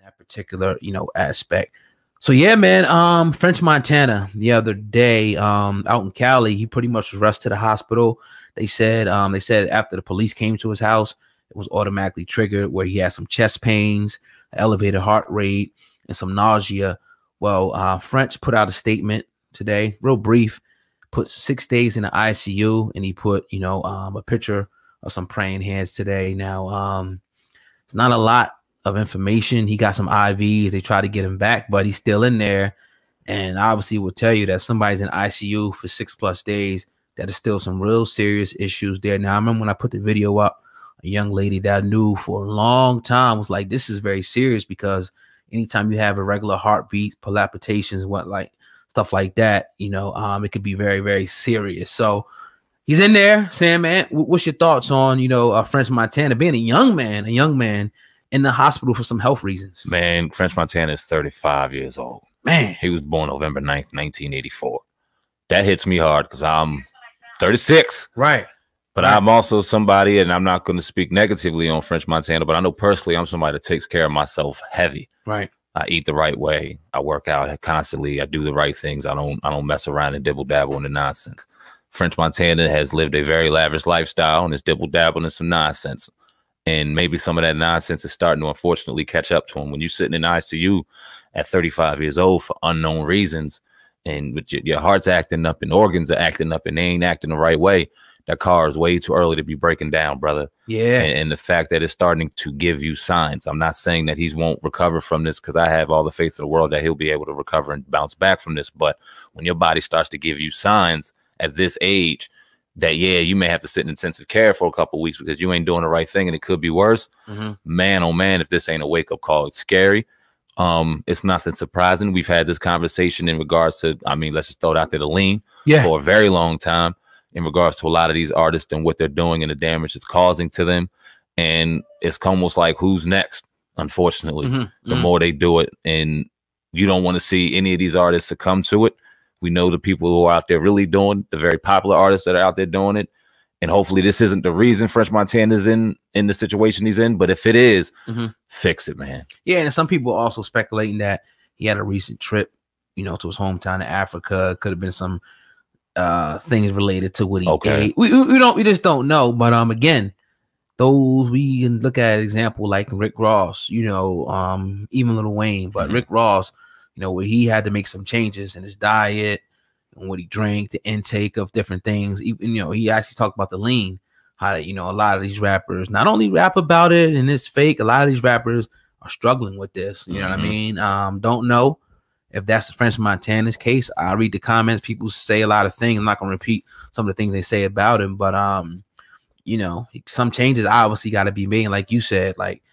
that particular, aspect. So yeah, man. French Montana the other day, out in Cali, he pretty much was rushed to the hospital. They said after the police came to his house, it was automatically triggered where he had some chest pains, elevated heart rate, and some nausea. Well, French put out a statement today, real brief, put 6 days in the ICU, and he put, a picture of some praying hands today. Now, it's not a lot of information. He got some IVs. They try to get him back, but he's still in there. And obviously will tell you that somebody's in ICU for 6+ days, that is still some real serious issues there. Now, I remember when I put the video up, a young lady that I knew for a long time was like, this is very serious, because anytime you have irregular heartbeat, palpitations, stuff like that, it could be very, very serious. So he's in there. Sam, man, what's your thoughts on, French Montana being a young man in the hospital for some health reasons? Man, French Montana is 35 years old. Man, he was born November 9th, 1984. That hits me hard because I'm 36. Right. But right. I'm also somebody, and I'm not going to speak negatively on French Montana, but I know personally I'm somebody that takes care of myself heavy. Right. I eat the right way. I work out constantly. I do the right things. I don't mess around and dibble dabble in the nonsense. French Montana has lived a very lavish lifestyle and is dibble dabbling in some nonsense. And maybe some of that nonsense is starting to unfortunately catch up to him. When you're sitting in ICU at 35 years old for unknown reasons, and with your heart's acting up and organs are acting up and they ain't acting the right way, that car is way too early to be breaking down, brother. Yeah. And the fact that it's starting to give you signs. I'm not saying that he won't recover from this, because I have all the faith in the world that he'll be able to recover and bounce back from this. But when your body starts to give you signs at this age that, yeah, you may have to sit in intensive care for a couple of weeks because you ain't doing the right thing and it could be worse. Man, oh man, if this ain't a wake-up call, it's scary. It's nothing surprising. We've had this conversation in regards to, let's just throw it out there, the lean for a very long time, in regards to a lot of these artists and what they're doing and the damage it's causing to them. And it's almost like, who's next? Unfortunately, the more they do it, and you don't want to see any of these artists succumb to it. We know the people who are out there really doing, the very popular artists that are out there doing it. And hopefully this isn't the reason French Montana is in the situation he's in. But if it is, fix it, man. Yeah, and some people are also speculating that he had a recent trip, to his hometown in Africa. Could have been some things related to what he did. We just don't know. But again, those we can look at an example like Rick Ross, even Lil Wayne, but Rick Ross, where he had to make some changes in his diet and what he drank, the intake of different things. Even, he actually talked about the lean, how, a lot of these rappers not only rap about it and it's fake, a lot of these rappers are struggling with this. You know what I mean? Don't know if that's French Montana's case. I read the comments. People say a lot of things. I'm not going to repeat some of the things they say about him, but, some changes obviously got to be made. Like you said, like,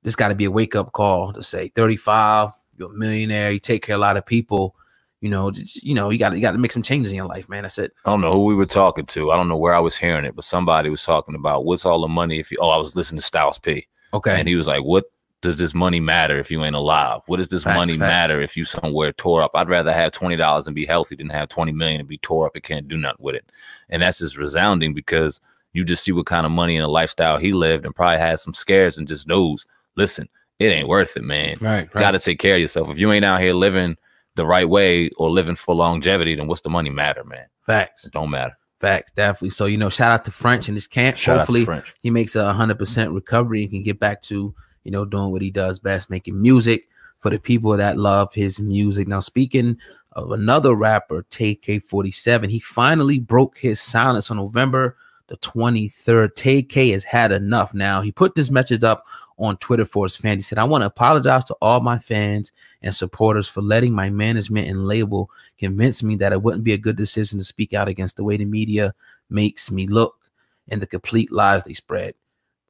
this got to be a wake up call to say 35, you're a millionaire, you take care of a lot of people, you got to make some changes in your life, man. That's it. I don't know who we were talking to. I don't know where I was hearing it, but somebody was talking about what's all the money if you, I was listening to Styles P. Okay. And he was like, what does this money matter if you ain't alive? What does this money matter if you somewhere tore up? I'd rather have $20 and be healthy than have 20 million and be tore up and can't do nothing with it. And that's just resounding, because you just see what kind of money and a lifestyle he lived and probably had some scares and just knows, listen, it ain't worth it, man. Right. Got to take care of yourself. If you ain't out here living the right way or living for longevity, then what's the money matter, man? Facts. It don't matter. Facts, definitely. So, shout out to French in this camp. Hopefully he makes a 100% recovery and can get back to, doing what he does best, making music for the people that love his music. Now, speaking of another rapper, TK47, he finally broke his silence on November the 23rd. TK has had enough. Now, he put this message up on Twitter for his fans. He said, I want to apologize to all my fans and supporters for letting my management and label convince me that it wouldn't be a good decision to speak out against the way the media makes me look and the complete lies they spread.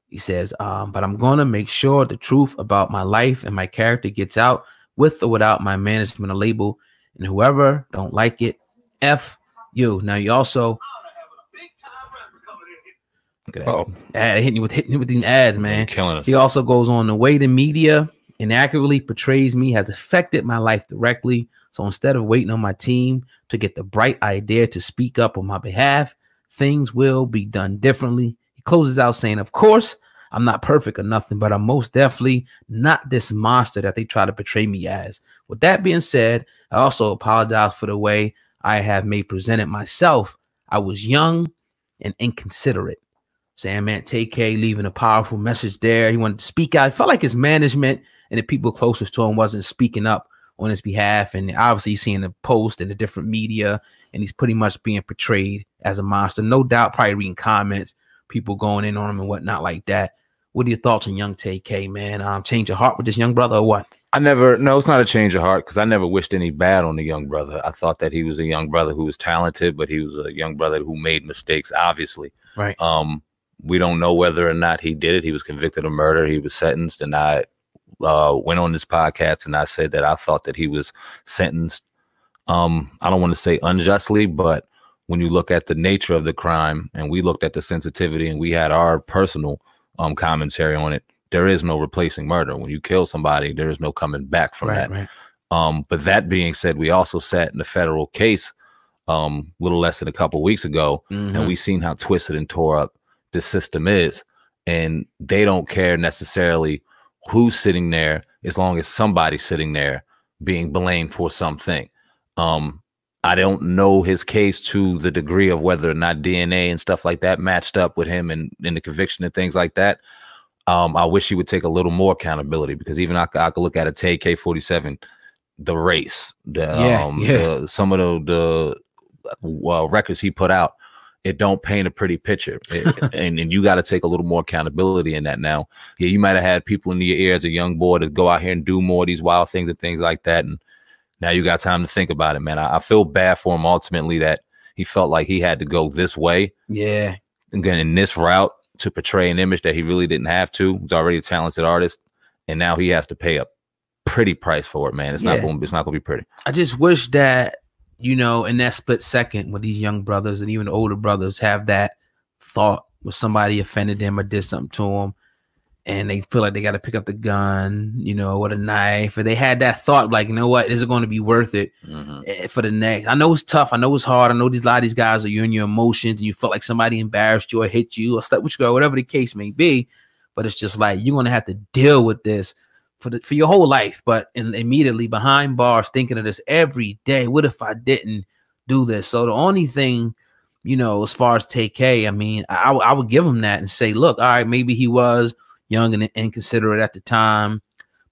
He says, but I'm going to make sure the truth about my life and my character gets out with or without my management or label. And whoever don't like it, F you. Now, you also... hitting you with these ads, man. Killing us. He also goes on, the way the media inaccurately portrays me has affected my life directly. So instead of waiting on my team to get the bright idea to speak up on my behalf, things will be done differently. He closes out saying, of course, I'm not perfect or nothing, but I'm most definitely not this monster that they try to portray me as. With that being said, I also apologize for the way I have made presented myself. I was young and inconsiderate. Sandman TK leaving a powerful message there. He wanted to speak out. I felt like his management and the people closest to him wasn't speaking up on his behalf. And obviously he's seeing the post in the different media, and he's pretty much being portrayed as a monster. No doubt, probably reading comments, people going in on him and whatnot like that. What are your thoughts on young TK, man? Change your heart with this young brother or what? No, it's not a change of heart, because I never wished any bad on the young brother. I thought that he was a young brother who was talented, but he was a young brother who made mistakes, obviously. Right. We don't know whether or not he did it. He was convicted of murder. He was sentenced, and I went on this podcast and I said that I thought that he was sentenced. I don't want to say unjustly, but when you look at the nature of the crime, and we looked at the sensitivity, and we had our personal commentary on it, there is no replacing murder. When you kill somebody, there is no coming back from that. Right. But that being said, we also sat in the federal case a little less than a couple weeks ago, and we seen how twisted and tore up the system is, and they don't care necessarily who's sitting there as long as somebody's sitting there being blamed for something. I don't know his case to the degree of whether or not DNA and stuff like that matched up with him and in the conviction and things like that. I wish he would take a little more accountability, because even I could look at a TK-47, the race, some of the records he put out, it don't paint a pretty picture. And you got to take a little more accountability in that now. Yeah, you might have had people in your ear as a young boy to go out here and do more of these wild things and things like that. And now you got time to think about it, man. I feel bad for him ultimately that he felt like he had to go this way. Yeah. Again, in this route to portray an image that he really didn't have to. He's already a talented artist, and now he has to pay a pretty price for it, man. It's not going to be pretty. I just wish that, you know, in that split second when these young brothers and even older brothers have that thought where somebody offended them or did something to them, and they feel like they got to pick up the gun, you know, with a knife, or they had that thought like, you know what, is it going to be worth it for the next? I know it's tough. I know it's hard. I know a lot of these guys are you in your emotions, and you felt like somebody embarrassed you or hit you or slept with you, or whatever the case may be. But it's just like, you're going to have to deal with this for your whole life. But immediately behind bars, thinking of this every day. What if I didn't do this? So the only thing, you know, as far as TK, I mean, I would give him that and say, look, all right, maybe he was young and inconsiderate at the time,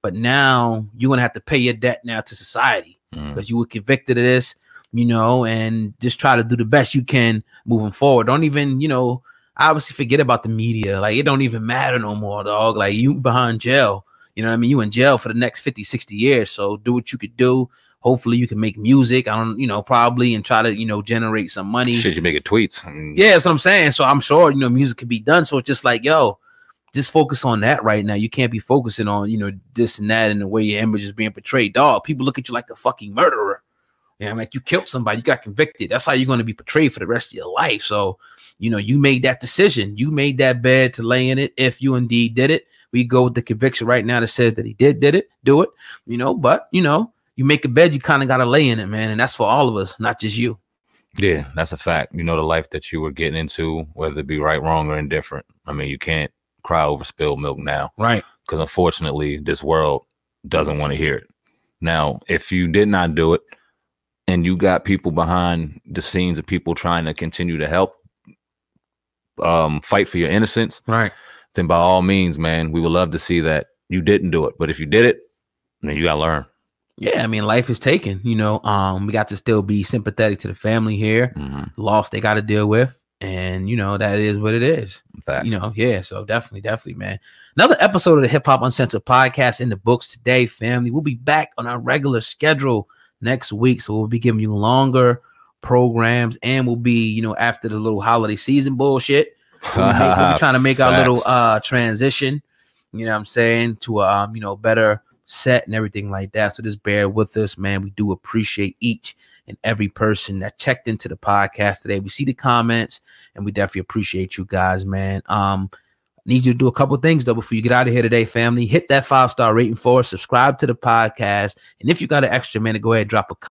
but now you're going to have to pay your debt now to society, because you were convicted of this, you know, and just try to do the best you can moving forward. Don't even, you know, obviously forget about the media. Like, it don't even matter no more, dog. Like, you behind jail, you know what I mean? You in jail for the next 50, 60 years. So do what you could do. Hopefully you can make music. I don't, you know, probably, and try to, you know, generate some money. Shit, you making tweets. Yeah, that's what I'm saying. So I'm sure, you know, music could be done. So it's just like, yo, just focus on that right now. You can't be focusing on, you know, this and that and the way your image is being portrayed. Dog, people look at you like a fucking murderer. You know, like you killed somebody, you got convicted. That's how you're going to be portrayed for the rest of your life. So, you know, you made that decision. You made that bed to lay in it. If you indeed did it, we go with the conviction right now that says that he do it, you know, but, you know, you make a bed, you kind of got to lay in it, man. And that's for all of us, not just you. Yeah, that's a fact. You know, the life that you were getting into, whether it be right, wrong, or indifferent. I mean, you can't cry over spilled milk now. Right. Because unfortunately, this world doesn't want to hear it. Now, if you did not do it and you got people behind the scenes of people trying to continue to help fight for your innocence, right, then by all means, man, we would love to see that you didn't do it. But if you did it, then you got to learn. Yeah, I mean, life is taken, you know. We got to still be sympathetic to the family here, loss they got to deal with. And, you know, that is what it is. Fact. You know, yeah. So definitely, man. Another episode of the Hip Hop Uncensored podcast in the books today, family. We'll be back on our regular schedule next week. So we'll be giving you longer programs, and we'll be, you know, after the little holiday season bullshit, we'll be trying to make our little transition, you know what I'm saying, to a, you know, better set and everything like that. So just bear with us, man. We do appreciate each and every person that checked into the podcast today. We see the comments, and we definitely appreciate you guys, man. Need you to do a couple of things though before you get out of here today, family. Hit that 5-star rating for us, subscribe to the podcast, and if you got an extra minute, go ahead and drop a